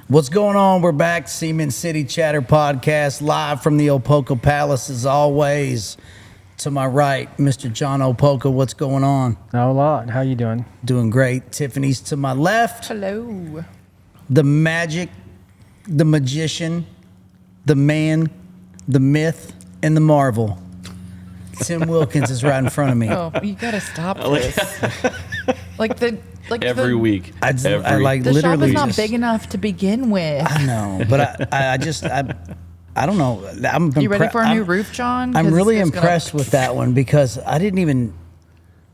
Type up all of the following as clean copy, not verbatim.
What's going on? We're back, Seaman City Chatter Podcast, live from the Opoka Palace as always. To my right, Mr. John Opoka. What's going on? Not a lot. How you doing? Doing great. Tiffany's to my left. Hello. The magic, the magician, the man, the myth, and the marvel. Tim Wilkins is right in front of me. Oh, you gotta stop this. Every week. I like the shop literally is not just, big enough to begin with. I know, but I don't know. You ready for a new roof, John? I'm 'Cause really it's impressed with that one because I didn't even.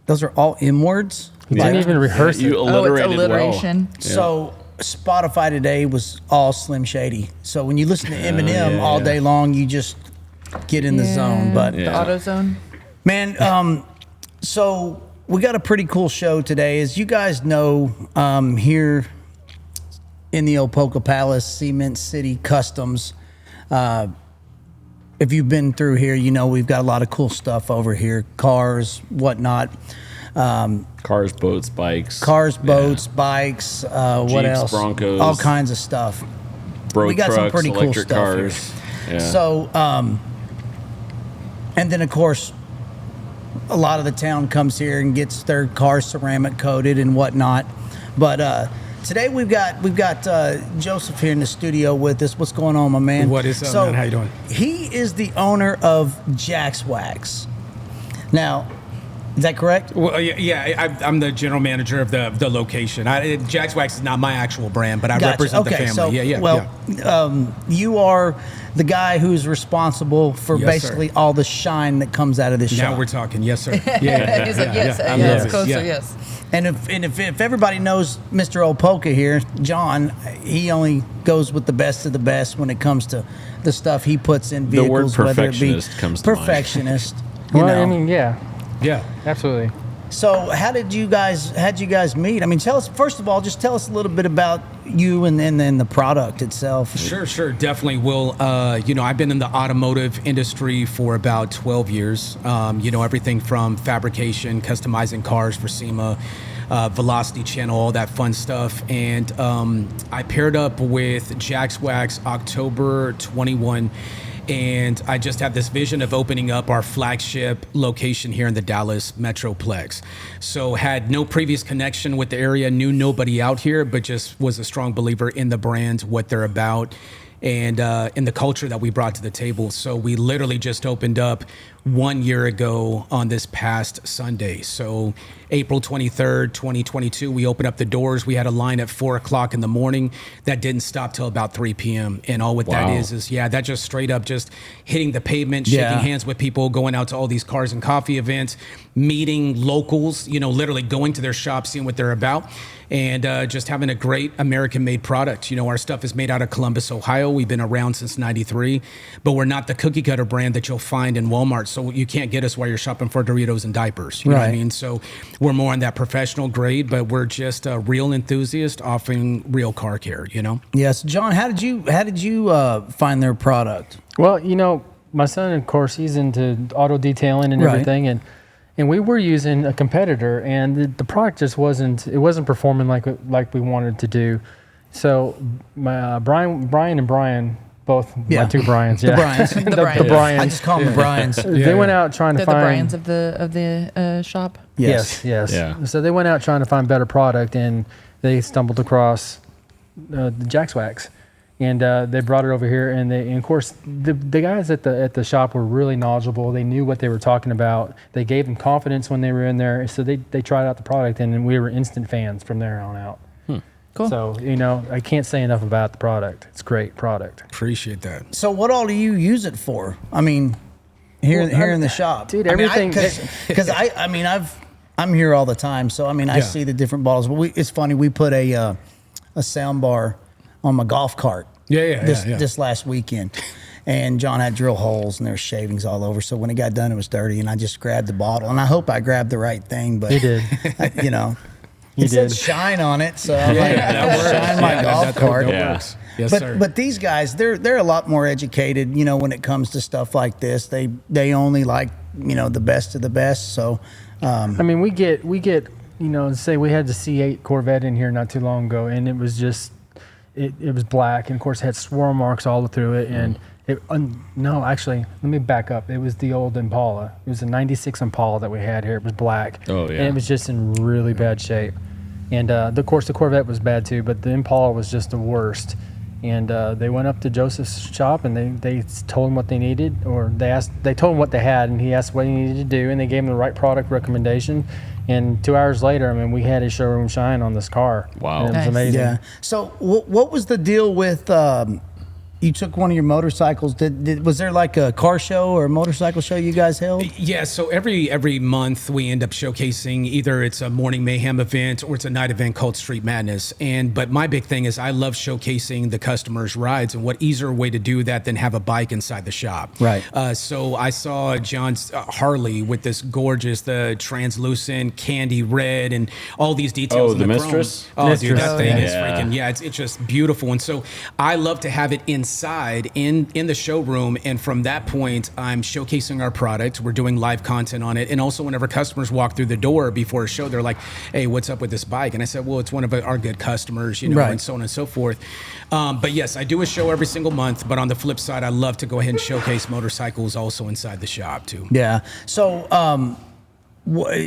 Those are all M words. You didn't even rehearse You it. alliterated it's alliteration. well. So Spotify today was all Slim Shady. So when you listen to Eminem all day long, you just get in the zone. But The auto zone. man, so we got a pretty cool show today. As you guys know, here in the Opoka Palace, Cement City Customs. If you've been through here, you know we've got a lot of cool stuff over here. Cars, whatnot. Cars, boats, bikes. Bikes, what Jeeps, else? Broncos. All kinds of stuff. Road We got some trucks, pretty cool electric stuff here. cars. Yeah. So, and then of course, a lot of the town comes here and gets their cars ceramic coated and whatnot. But today we've got Joseph here in the studio with us. What's going on, my man? What is up, man? How you doing? He is the owner of Jack's Wax. Now, is that correct? Well, I'm the general manager of the location. Jack's Wax is not my actual brand, but I Gotcha. represent the Okay, family. so, well, you are the guy who's responsible for Yes, basically all the shine that comes out of this shop. Now we're talking. Yes, sir. He's like, yes, I yes, love it. closer, Yeah. yes. And if everybody knows Mr. Opoka here, John, he only goes with the best of the best when it comes to the stuff he puts in The word vehicles, whether it be perfectionist comes to mind. perfectionist. You Well, know. I mean, yeah, Yeah. absolutely. So how'd you guys meet? I mean, tell us first of all, just tell us a little bit about you and then the product itself. Sure, definitely will. I've been in the automotive industry for about 12 years. Everything from fabrication, customizing cars for SEMA, Velocity Channel, all that fun stuff. And I paired up with Jack's Wax October 21. And I just had this vision of opening up our flagship location here in the Dallas Metroplex. So had no previous connection with the area, knew nobody out here, but just was a strong believer in the brand, what they're about, and in the culture that we brought to the table. So we literally just opened up 1 year ago on this past Sunday. So April 23rd, 2022, we opened up the doors. We had a line at 4 o'clock in the morning that didn't stop till about 3 p.m. And all what that Wow. is that just straight up just hitting the pavement, shaking Yeah. hands with people, going out to all these cars and coffee events, meeting locals, literally going to their shop, seeing what they're about, and just having a great American-made product. Our stuff is made out of Columbus, Ohio. We've been around since '93, but we're not the cookie cutter brand that you'll find in Walmart. So you can't get us while you're shopping for Doritos and diapers. You know what I Right. mean? So we're more on that professional grade, but we're just a real enthusiast offering real car care. Yes, John. How did you find their product? Well, my son, of course, he's into auto detailing and Right. everything, and we were using a competitor, and the product just wasn't performing like we wanted to do. So my Brian and Brian, both my two Bryans, The yeah, Bryans. The the Bryans. Bryans. I just call them the Bryans. They went out trying to They're the find Bryans of the shop. Yes. Yes. Yeah. So they went out trying to find better product, and they stumbled across the Jack's Wax, and they brought it over here. And of course, the guys at the shop were really knowledgeable. They knew what they were talking about. They gave them confidence when they were in there. So they tried out the product, and we were instant fans from there on out. Cool. So I can't say enough about the product. It's a great product. Appreciate that. So what all do you use it for? I mean, here in the shop, Dude, I mean, everything- Because I'm here all the time, so I mean I Yeah. see the different bottles. But it's funny, we put a sound bar on my golf cart. This last weekend. And John had drill holes and there were shavings all over. So when it got done, it was dirty. And I just grabbed the bottle. And I hope I grabbed the right thing. But You did. It said did. shine on it. So I'm like, that works. shine my golf cart. That Yeah. works. Yes, sir. But these guys, they're a lot more educated, when it comes to stuff like this. They only like, the best of the best. So, I mean, we get, say we had the C8 Corvette in here not too long ago, and it was just it was black, and of course it had swirl marks all through it. And no, actually, let me back up. It was the old Impala. It was a '96 Impala that we had here. It was black. Oh, yeah. And it was just in really bad shape. And of course the Corvette was bad too, but the Impala was just the worst. And they went up to Joseph's shop, and they told him what they needed, or they told him what they had, and he asked what he needed to do, and they gave him the right product recommendation. And 2 hours later, I mean, we had his showroom shine on this car. Wow. And it was Nice. amazing. Yeah. So what was the deal with? You took one of your motorcycles. Was there like a car show or a motorcycle show you guys held? Yeah, so every month we end up showcasing either it's a morning mayhem event or it's a night event called Street Madness. But my big thing is I love showcasing the customers' rides, and what easier way to do that than have a bike inside the shop. Right. So I saw John's Harley with this gorgeous, the translucent candy red and all these details. Oh, in the chrome. Mistress? Oh, Mistress. dude, that thing Yeah. is freaking, it's just beautiful. And so I love to have it inside in the showroom, and from that point I'm showcasing our product. We're doing live content on it, and also whenever customers walk through the door before a show, they're like, hey, what's up with this bike? And I said, well, it's one of our good customers, Right. and so on and so forth. But yes, I do a show every single month, but on the flip side, I love to go ahead and showcase motorcycles also inside the shop too. Yeah. So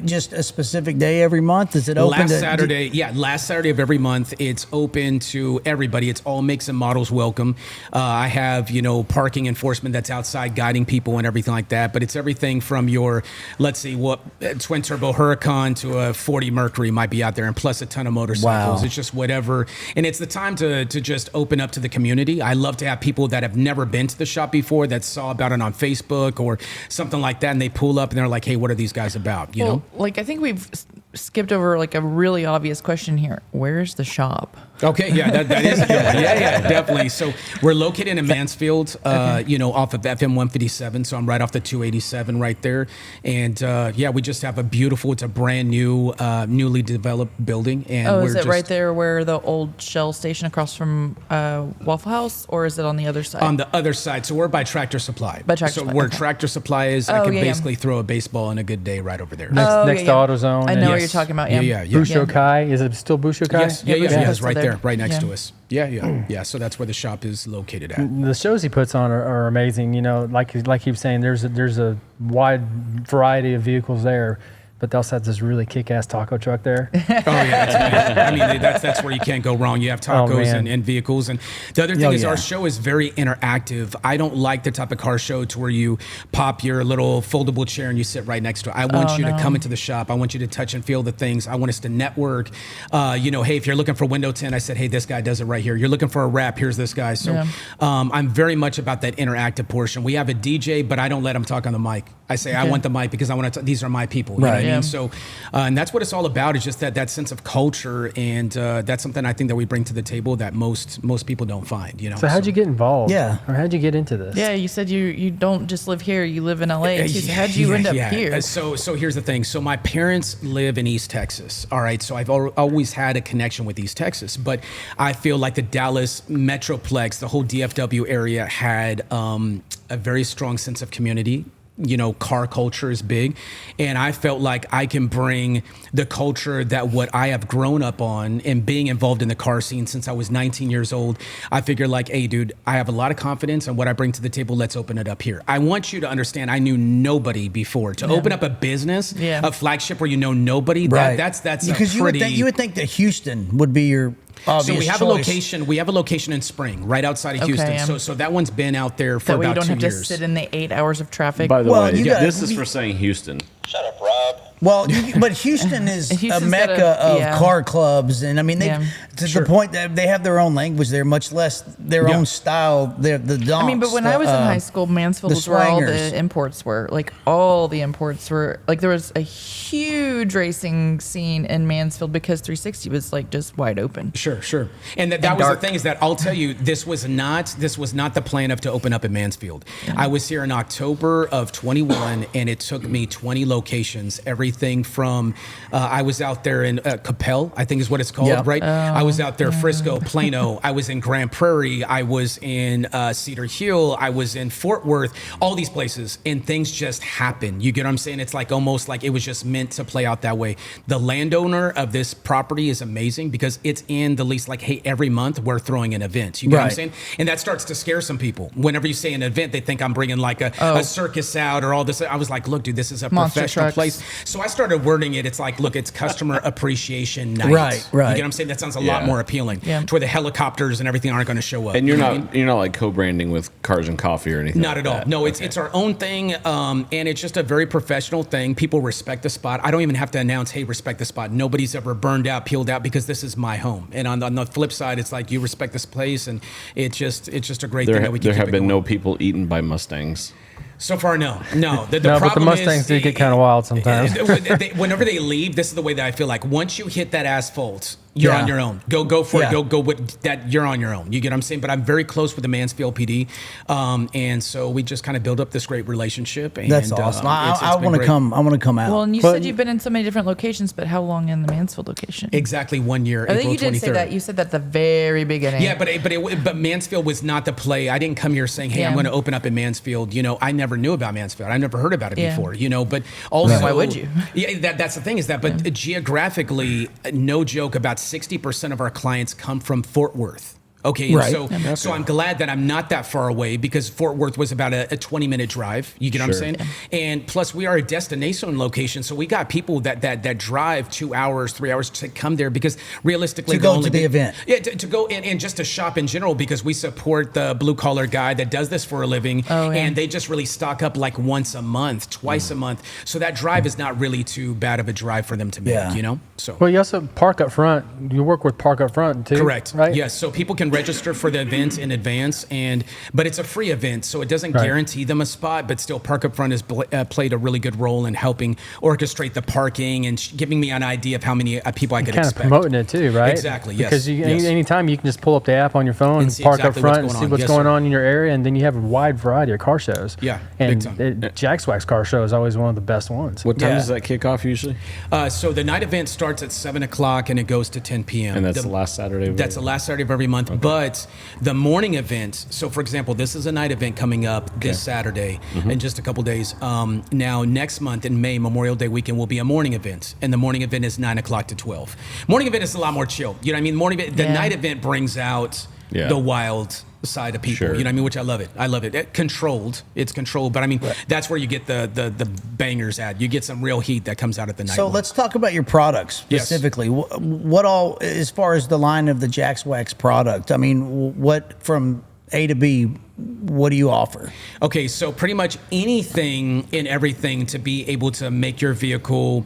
just a specific day every month? Is it open Last to Saturday of every month, it's open to everybody. It's all makes and models welcome. I have, parking enforcement that's outside guiding people and everything like that. But it's everything from your, let's see, twin turbo Huracan to a 40 Mercury might be out there, and plus a ton of motorcycles. Wow. It's just whatever. And it's the time to just open up to the community. I love to have people that have never been to the shop before, that saw about it on Facebook or something like that, and they pull up and they're like, hey, what are these guys about? You know? Like I think we've skipped over like a really obvious question here. Where's the shop? Okay, yeah, that is a good one. Yeah, definitely. So we're located in Mansfield, off of FM 157. So I'm right off the 287 right there. And we just have it's a brand new, newly developed building. And Is it right there where the old Shell station across from Waffle House, or is it on the other side? on the other side? So we're by Tractor Supply. By Tractor so Supply, where okay. Tractor Supply is, I can yeah. basically throw a baseball on a good day right over there. Next to AutoZone. I and know what Yes. you're talking about. Yeah. Busho Kai. Is it still Busho Kai? Yes, yeah, Yeah, it's right there. there, right next Yeah. to us. Yeah. So that's where the shop is located at. The shows he puts on are amazing. Like he was saying, there's a wide variety of vehicles there, but they also have this really kick-ass taco truck there. Oh yeah, that's amazing. I mean, that's where you can't go wrong. You have tacos man. and vehicles, and the other thing is yeah. our show is very interactive. I don't like the type of car show to where you pop your little foldable chair and you sit right next to it. I want you to come into the shop. I want you to touch and feel the things. I want us to network. Hey, if you're looking for window tint, I said, hey, this guy does it right here. You're looking for a wrap, here's this guy. So I'm very much about that interactive portion. We have a DJ, but I don't let him talk on the mic. I say I want the mic because I want to. These are my people. You know what I mean? So, and that's what it's all about. Is just that sense of culture, and that's something I think that we bring to the table that most people don't find. So how'd you get involved? Yeah. Or how'd you get into this? Yeah, you said you don't just live here. You live in LA. Too. So how'd you end up here? So here's the thing. So my parents live in East Texas. All right. So I've always had a connection with East Texas, but I feel like the Dallas Metroplex, the whole DFW area, had a very strong sense of community. Car culture is big, and I felt like I can bring the culture that what I have grown up on and being involved in the car scene since I was 19 years old. I figured like, hey, dude, I have a lot of confidence in what I bring to the table. Let's open it up here. I want you to understand, I knew nobody before. To open up a business, a flagship where you know nobody, Right. that's because a pretty... you would think that Houston would be your obvious So we have choice. a location. We have a location in Spring, right outside of Houston. So that one's been out there for That way you about don't 2 have years. to sit in the 8 hours of traffic. By the Well, way, you gotta- this is for saying Houston. Shut up, Rob. Well, but Houston is a Houston's mecca got of yeah. car clubs, and I mean, they to the point that they have their own language there, much less their own style. The donks. I mean, but when I was in high school, Mansfield the was where all swangers. the imports were. Like all the imports were. Like there was a huge racing scene in Mansfield because 360 was like just wide open. Sure. And that was the thing is that I'll tell you, this was not the plan of to open up in Mansfield. I was here in October of 21, and it took me 20 locations every everything from, I was out there in Capel, I think is what it's called, right? I was out there, Frisco, Plano. I was in Grand Prairie. I was in Cedar Hill. I was in Fort Worth, all these places, and things just happen. You get what I'm saying? It's like almost like it was just meant to play out that way. The landowner of this property is amazing because it's in the lease, like, hey, every month we're throwing an event. You get what I'm saying? And that starts to scare some people. Whenever you say an event, they think I'm bringing like a circus out or all this. I was like, look, dude, this is a Monster professional trucks. place. So I started wording it. It's like, look, it's customer appreciation night. Right. You get what I'm saying? That sounds a lot more appealing. To where the helicopters and everything aren't going to show up. And you're not like co-branding with Cars and Coffee or anything. Not like at all. that. No, it's our own thing, and it's just a very professional thing. People respect the spot. I don't even have to announce, hey, respect the spot. Nobody's ever burned out, peeled out because this is my home. And on the flip side, it's like you respect this place, and it's just a great thing that we can There keep have it been going. no people eaten by Mustangs. So far, no. The No, but problem the Mustangs is, do get kind of wild sometimes. Whenever they leave, this is the way that I feel like. Once you hit that asphalt, you're on your own. Go for it. Go with that. You're on your own. You get what I'm saying? But I'm very close with the Mansfield PD, and so we just kind of build up this great relationship. And, That's awesome. I been want to great. come. I want to come out. Well, and you said you've been in so many different locations, but how long in the Mansfield location? Exactly 1 year. I think April you did 23rd. say that. You said that at the very beginning. Yeah, but Mansfield was not the play. I didn't come here saying, hey, I'm going to open up in Mansfield. You know, I never knew about Mansfield. I never heard about it before. You know, but also Why would you? Yeah, that's the thing is that. But geographically, no joke, about 60% of our clients come from Fort Worth. Okay, and so I'm glad that I'm not that far away because Fort Worth was about a 20-minute drive. You get what I'm saying? And plus, we are a destination location, so we got people that drive 2 hours, 3 hours to come there because realistically, to go to the event. Yeah, to go and just to shop in general because we support the blue collar guy that does this for a living, and they just really stock up like once a month, twice a month. So that drive is not really too bad of a drive for them to make. You know, so well, you also park up front. You work with park up front too. Correct. Right. Yes. So people can register for the event in advance, but it's a free event, so it doesn't guarantee them a spot. But still, Park Up Front has played a really good role in helping orchestrate the parking and giving me an idea of how many people I could expect. Kind of promoting it too, right? Exactly. Yes. Because anytime you can just pull up the app on your phone, And see Park exactly Up Front, and see what's Yes, going sir. on in your area, and then you have a wide variety of car shows. Yeah, and big time. Jack Swag's car show is always one of the best ones. What time does that kick off usually? So the night event starts at 7:00 and it goes to 10 p.m. And that's the last Saturday. That's the last Saturday of every month. But the morning event, so for example, this is a night event coming up this Saturday in just a couple days. Now, next month in May, Memorial Day weekend, will be a morning event. And the morning event is 9 o'clock to 12. Morning event is a lot more chill. You know what I mean? Morning event, the night event brings out the wild side of people. You know what I mean? Which I love it. I love it. It's controlled. But I mean, that's where you get the bangers at. You get some real heat that comes out at the night. So let's talk about your products specifically. What all, as far as the line of the Jack's Wax product, I mean, what from A to B, what do you offer? Okay, so pretty much anything and everything to be able to make your vehicle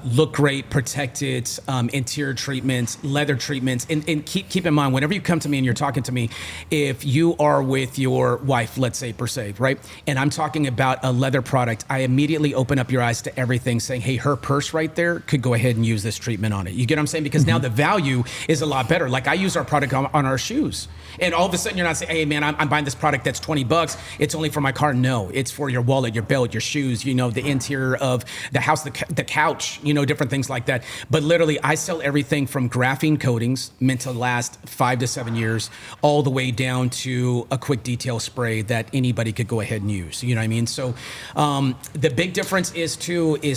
look great, protect it, interior treatments, leather treatments, and keep in mind, whenever you come to me and you're talking to me, if you are with your wife, let's say per se, right, and I'm talking about a leather product, I immediately open up your eyes to everything saying, hey, her purse right there could go ahead and use this treatment on it. You get what I'm saying? Because now the value is a lot better. Like I use our product on our shoes. And all of a sudden you're not saying, hey man, I'm buying this product that's $20. It's only for my car. No, it's for your wallet, your belt, your shoes, you know, the interior of the house, the couch, you know, different things like that. But literally I sell everything from graphene coatings meant to last 5 to 7 years, all the way down to a quick detail spray that anybody could go ahead and use. You know what I mean? So the big difference is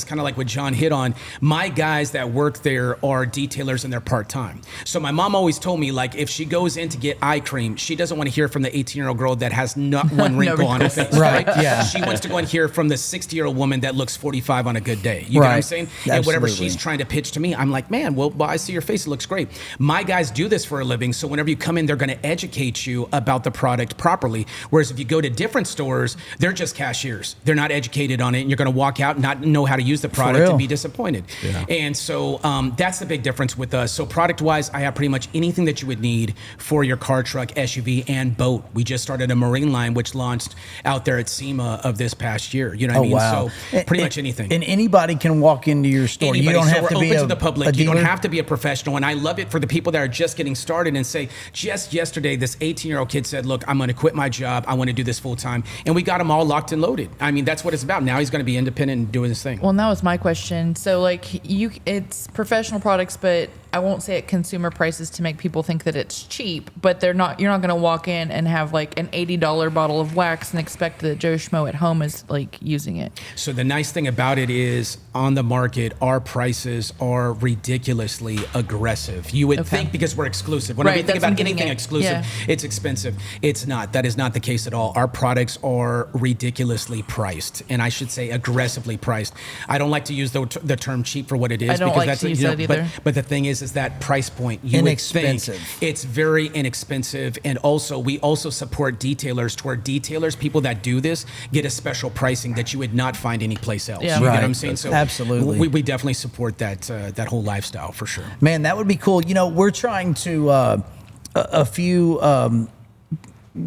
kind of like what John hit on. My guys that work there are detailers and they're part-time. So my mom always told me, like, if she goes in to get eye cream, she doesn't want to hear from the 18-year-old girl that has not one wrinkle on her face. Right. Yeah. She wants to go and hear from the 60-year-old woman that looks 45 on a good day. You know what I'm saying? And whatever she's trying to pitch to me, I'm like, man, well, I see your face. It looks great. My guys do this for a living. So whenever you come in, they're going to educate you about the product properly. Whereas if you go to different stores, they're just cashiers. They're not educated on it. And you're going to walk out and not know how to use the product and be disappointed. Yeah. And so that's the big difference with us. So product-wise, I have pretty much anything that you would need for your car, truck, SUV, and boat. We just started a marine line, which launched out there at SEMA of this past year. You know what I mean? Wow. So pretty much anything. And anybody can walk into into your store. Anybody. You don't So have we're to be open to the public. You don't dealer? have to be a professional. And I love it for the people that are just getting started and say, just yesterday, this 18-year-old kid said, look, I'm going to quit my job. I want to do this full time. And we got him all locked and loaded. I mean, that's what it's about. Now he's going to be independent and doing his thing. Well, and that was my question. So, like, it's professional products, but I won't say at consumer prices to make people think that it's cheap. But they're not. You're not going to walk in and have like an $80 bottle of wax and expect that Joe Schmo at home is like using it. So the nice thing about it is on the market, our prices are ridiculously aggressive. You would think because we're exclusive. Whenever you think about anything exclusive, it's expensive. It's not. That is not the case at all. Our products are ridiculously priced, and I should say aggressively priced. I don't like to use the term cheap for what it is. I don't because like that's to use that either. But the thing is that price point, you Inexpensive. would think it's very inexpensive. And also, we also support detailers to where detailers, people that do this, get a special pricing that you would not find anyplace else. Yeah. You Right. know what I'm saying? So Absolutely. we definitely support that whole lifestyle for sure. Man, that would be cool. You know, we're trying to a few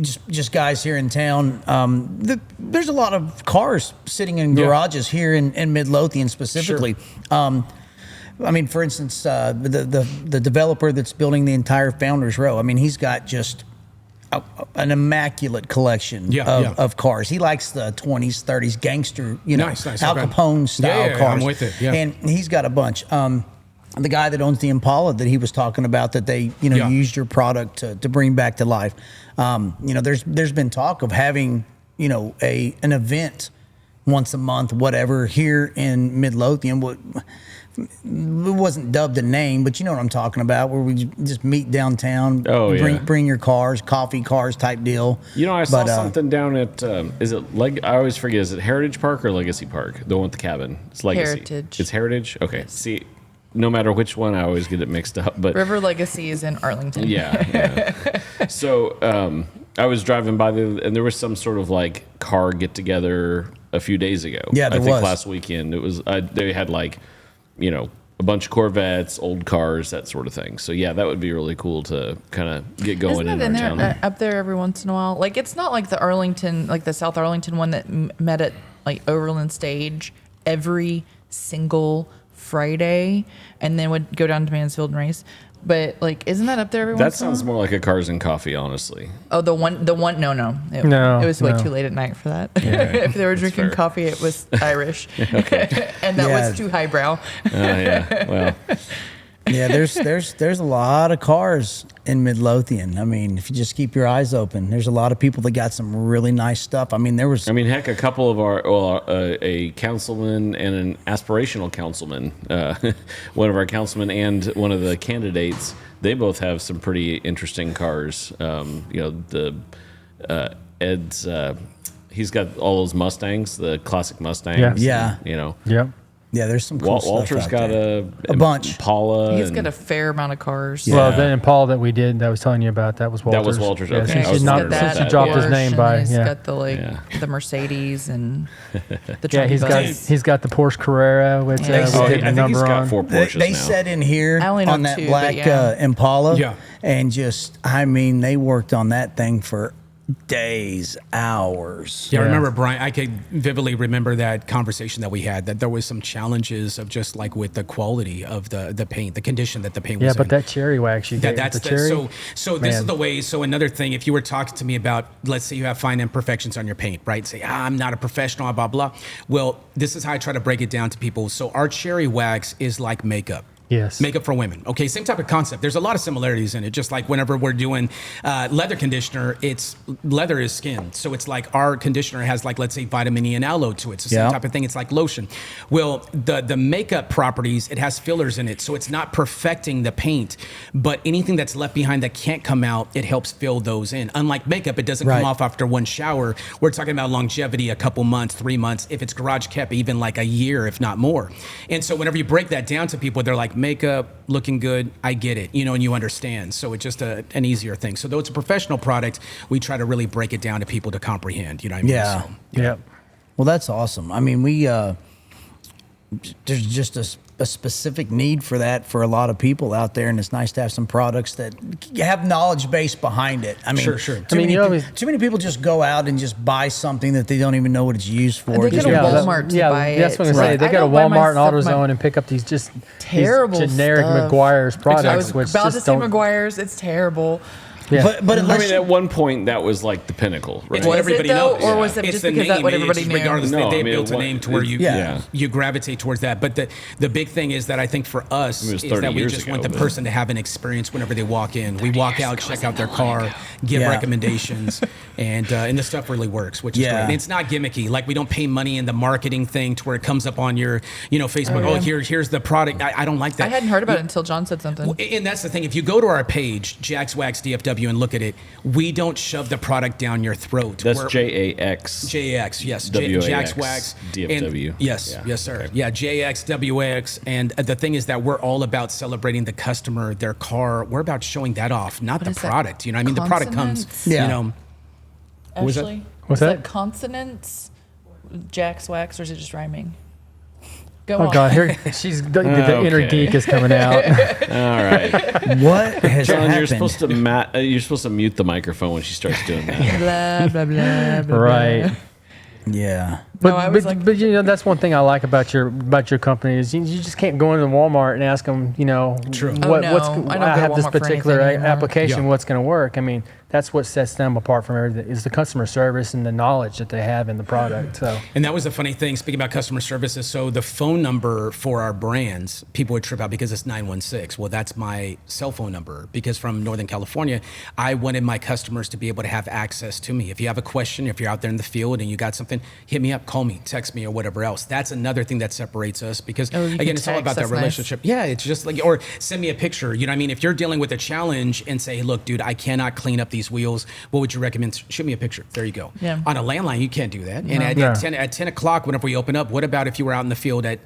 just guys here in town. There's a lot of cars sitting in garages here in Midlothian specifically. Sure. I mean, for instance, the developer that's building the entire Founders Row. I mean, he's got just an immaculate collection of cars. He likes the 20s, 30s gangster, Nice, Al Capone style cars. I'm with it. Yeah. And he's got a bunch. The guy that owns the Impala that he was talking about that they, used your product to bring back to life. There's been talk of having, an event once a month, whatever, here in Midlothian. It wasn't dubbed a name, but you know what I'm talking about, where we just meet downtown, bring your cars, coffee cars type deal. I saw something down at, I always forget, is it Heritage Park or Legacy Park? The one with the cabin. It's Legacy. Heritage. It's Heritage? Okay. Yes. See, no matter which one, I always get it mixed up. But River Legacy is in Arlington. Yeah. So I was driving by and there was some sort of like car get together a few days ago. Yeah, I think last weekend. It was they had like, a bunch of Corvettes, old cars, that sort of thing. So yeah, that would be really cool to kind of get going Isn't in that our in town. there, up there every once in a while? Like, it's not like the Arlington, like the South Arlington one that met at like Overland Stage every single Friday, and then would go down to Mansfield and race. But like, isn't that up there every once in a while? That sounds more like a Cars and Coffee, honestly. Oh, the one. No. It was way too late at night for that. Yeah, if they were drinking fair. coffee, it was Irish. Okay. And that was too highbrow. Yeah. Well, Yeah, there's a lot of cars in Midlothian. I mean, if you just keep your eyes open, there's a lot of people that got some really nice stuff. I mean, heck, a couple of a councilman and an aspirational councilman, one of our councilmen and one of the candidates, they both have some pretty interesting cars. Ed's, he's got all those Mustangs, the classic Mustangs. Yeah. Yep. Yeah, there's some cool Walter's stuff got out there. a bunch. Impala. He's got a fair amount of cars. Yeah. Well, the Impala that we did, that I was telling you about, that was Walter's. That was Walter's. Yeah, Okay. since I was he wondering about since he that. dropped his Porsche, name and by, He's yeah. got the Mercedes and the Yeah, he's got the Porsche Carrera, which They we say- did the I think he's number got on. 4 Porsches They now. sat in here I only know on that 2, black but yeah. Impala, Yeah. and they worked on that thing for days, hours. Yeah, I Yeah. remember, Brian, I could vividly remember that conversation that we had, that there was some challenges of just like with the quality of the paint, the condition that the paint was Yeah, in. but that cherry wax you gave, That's the cherry. so this is the way. So another thing, if you were talking to me about, let's say you have fine imperfections on your paint, right? Say, I'm not a professional, blah, blah. Well, this is how I try to break it down to people. So our cherry wax is like makeup. Yes. Makeup for women. Okay, same type of concept. There's a lot of similarities in it. Just like whenever we're doing leather conditioner, leather is skin. So it's like our conditioner has like, let's say, vitamin E and aloe to it. It's the same type of thing. It's like lotion. Well, the makeup properties, it has fillers in it. So it's not perfecting the paint, but anything that's left behind that can't come out, it helps fill those in. Unlike makeup, it doesn't come off after one shower. We're talking about longevity, a couple months, 3 months. If it's garage kept, even like a year, if not more. And so whenever you break that down to people, they're like, makeup, looking good, I get it, and you understand. So it's just an easier thing. So though it's a professional product, we try to really break it down to people to comprehend, you know what I mean? Yeah. So, Yeah. Well, that's awesome. I mean, there's just a specific need for that for a lot of people out there, and it's nice to have some products that have knowledge base behind it. I mean, sure. Too many people just go out and just buy something that they don't even know what it's used for. They go to Walmart to buy it. That's what I'm going to say. They go to Walmart and AutoZone and pick up these just terrible generic stuff. McGuire's products. I was which about to just say don't. McGuire's. It's terrible. Yeah. But I mean, at one point, that was like the pinnacle, right? It's what Was it everybody though, knows. or was it It's just the because that's what name. everybody It's knew? regardless, No, they I mean, built a name to where you gravitate towards that. But the big thing is that I think for us It was is 30 that we years just ago, want the but- person to have an experience whenever they walk in. We walk out, check out their car, give Yeah. recommendations, and the stuff really works, which is great. And it's not gimmicky. Like, we don't pay money in the marketing thing to where it comes up on your Facebook. Oh, here's the product. I don't like that. I hadn't heard about it until John said something. And that's the thing. If you go to our page, Jax Wax DFW, and look at it, we don't shove the product down your throat. That's JAX. JAX, yes. WAX, Jax Wax. DFW. And yes, sir. Okay. Yeah, JX, WAX. And the thing is that we're all about celebrating the customer, their car. We're about showing that off, not the is that? product. You know, I mean, the product comes, Consonants? Yeah. you know. was that? Ashley, What's is that? consonants, Jack's Wax, or is it just rhyming? Go Oh on. God, here the inner Okay. geek is coming out. All right, What has John, happened? you're supposed to mute the microphone when she starts doing that. Blah, blah, blah, blah, Right. Yeah. But, No, I was like- but that's one thing I like about your company is you just can't go into Walmart and ask them, True. what, Oh, no. what's I don't go to I have this Walmart for particular anything anymore. application, Yeah. what's going to work. I mean, that's what sets them apart from everything is the customer service and the knowledge that they have in the product. So And that was the funny thing, speaking about customer services. So the phone number for our brands, people would trip out because it's 916. Well, that's my cell phone number because from Northern California, I wanted my customers to be able to have access to me. If you have a question, if you're out there in the field and you got something, hit me up, call me, text me, or whatever else. That's another thing that separates us because, Oh, you can again, it's all text, about that that's nice. relationship. Yeah, it's just like, or send me a picture. You know what I mean? If you're dealing with a challenge and say, look, dude, I cannot clean up these wheels, what would you recommend? Shoot me a picture. There you go. Yeah. On a landline, you can't do that. And No. at 10 o'clock, whenever we open up, what about if you were out in the field at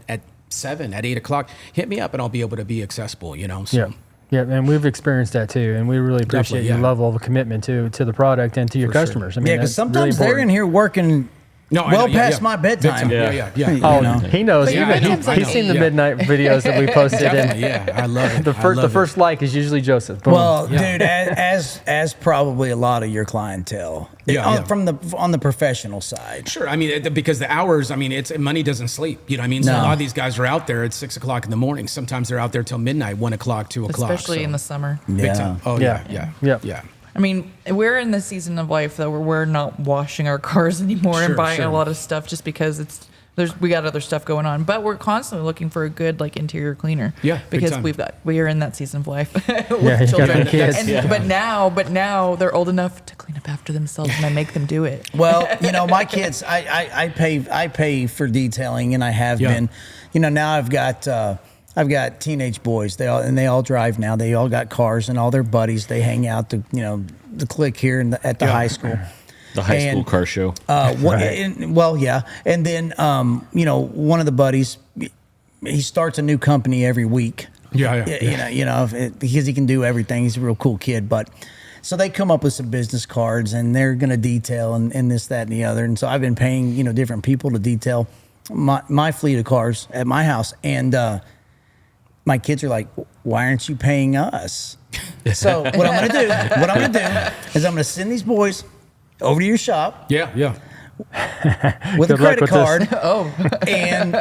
7, at 8 o'clock? Hit me up and I'll be able to be accessible, So. yeah. Yeah, and we've experienced that too, and we really appreciate Definitely, your yeah. level of commitment to the product and to your For sure. customers. I mean, Yeah, because that's sometimes really they're in important. here working No, I well know, yeah, past yeah. my bedtime. Yeah. Oh, know. he knows. But your bedtime's like He's seen the 8. midnight videos that we posted, Definitely, and yeah. I love it. the first like is usually Joseph. Boom. Well, Yeah. dude, as probably a lot of your clientele, Yeah, on, yeah. on the professional side. Sure. I mean, because the hours, I mean, it's money doesn't sleep. You know what I mean? So No. a lot of these guys are out there at 6 o'clock in the morning. Sometimes they're out there till midnight, 1 o'clock, 2 o'clock. Especially in the summer. Big Yeah. time. Oh, Yeah. yeah. Yeah. I mean, we're in the season of life though where we're not washing our cars anymore Sure, and buying sure. a lot of stuff just because we got other stuff going on. But we're constantly looking for a good like interior cleaner. Yeah, big because time. we are in that season of life with Yeah, you got children. the kids. And, but now they're old enough to clean up after themselves, and I make them do it. Well, my kids, I pay for detailing, and I have Yeah. been. Now I've got teenage boys. They all drive now. They all got cars, and all their buddies. They hang out the clique here at the high school. The high school And, car show. Yeah. And then one of the buddies, he starts a new company every week. Yeah. Because he can do everything. He's a real cool kid. But so they come up with some business cards, and they're going to detail and this, that, and the other. And so I've been paying different people to detail my fleet of cars at my house. And my kids are like, "Why aren't you paying us?" So what I'm going to do is I'm going to send these boys over to your shop Yeah. with a Good luck credit with card. Oh, And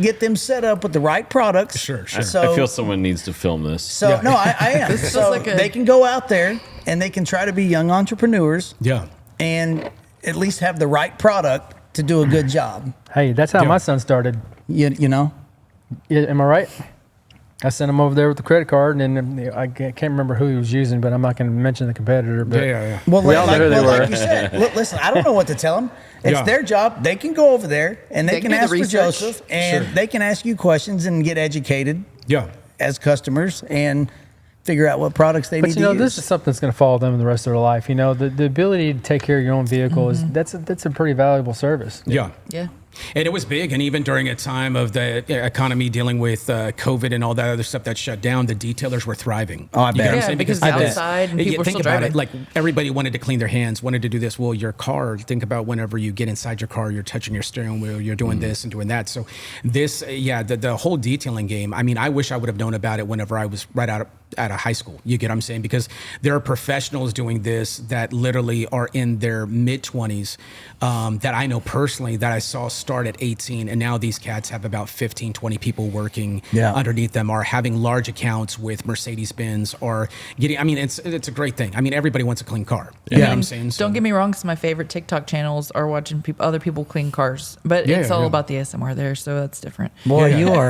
get them set up with the right products. Sure. So, I feel someone needs to film this. so Yeah. no, I am. This So feels like a- they can go out there and they can try to be young entrepreneurs Yeah. and at least have the right product to do a good job. Hey, that's how Yeah. my son started. You know? Yeah, am I right? I sent him over there with the credit card, and then I can't remember who he was using, but I'm not going to mention the competitor. But Yeah. Well, We all know who they were. like you said, listen, I don't know what to tell them. It's Yeah. their job. They can go over there and they They can can do ask the for research. Joseph, and Sure. they can ask you questions and get educated Yeah. as customers and figure out what products they need But to use. this is something that's going to follow them the rest of their life. The ability to take care of your own vehicle is that's a pretty valuable service. Yeah. yeah. And it was big. And even during a time of the economy dealing with COVID and all that other stuff that shut down, the detailers were thriving. Oh, I bet. You know what I'm Yeah, saying? because outside and people were think still about driving. it. Like everybody wanted to clean their hands, wanted to do this. Well, your car, think about whenever you get inside your car, you're touching your steering wheel, you're doing this and doing that. So this, the whole detailing game, I mean, I wish I would have known about it whenever I was right out of high school. You get what I'm saying? Because there are professionals doing this that literally are in their mid-20s that I know personally that I saw start at 18. And now these cats have about 15, 20 people working underneath them, are having large accounts with Mercedes-Benz, or getting, I mean, it's a great thing. I mean, everybody wants a clean car. You know what I'm saying? So, don't get me wrong, some of my favorite TikTok channels are watching other people clean cars, but it's all about the ASMR there, so that's different. Boy, you are.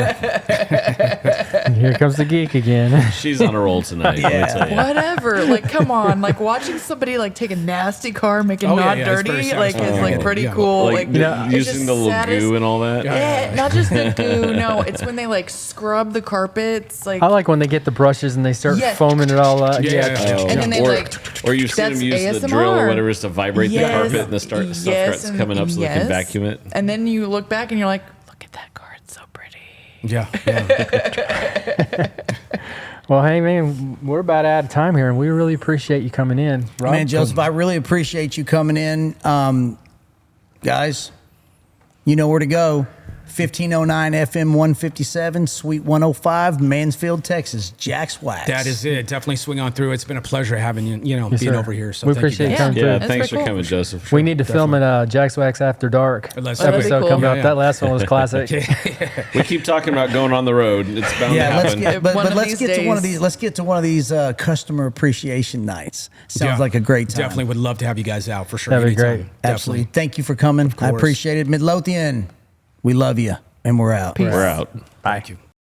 Here comes the geek again. She's on a roll tonight. Let me tell you. Whatever, like, come on, like watching somebody like take a nasty car, make it not it's very dirty, like satisfying. it's like pretty cool. Like, it's using just the little saddest- goo and all that. Yeah, not just the goo. No, it's when they like scrub the carpets. Like I like when they get the brushes and they start foaming it all up. And then they or you've seen them that's use the drill or ASMR. whatever to vibrate the Yes, carpet and the stuff starts and coming up so they can yes. vacuum it. And then you look back and you're like, look at that car, it's so pretty. yeah. Well, hey man, we're about out of time here, and we really appreciate you coming in, Rob. Man, Joseph, I really appreciate you coming in. Guys, you know where to go. 1509 FM 157, Suite 105, Mansfield, Texas. Jack's Wax. That is it. Definitely swing on through. It's been a pleasure having you, Yes, being sir. over here. So We thank appreciate you you guys. coming Yeah, through. thanks very for cool. coming, Joseph. We need to film at Jack's Wax After Dark Let's- That'd be episode cool. coming up. Yeah. That last one was classic. We keep talking about going on the road. It's bound to Yeah, let's happen. get, but One of let's these get to one of days. these. Let's get to one of these customer appreciation nights. Sounds Yeah. like a great time. Definitely would love to have you guys out for sure. That'd be anytime. great. Absolutely. Definitely. Thank you for coming. I course. appreciate it. Midlothian, we love you, and we're out. Peace. We're out. Thank you.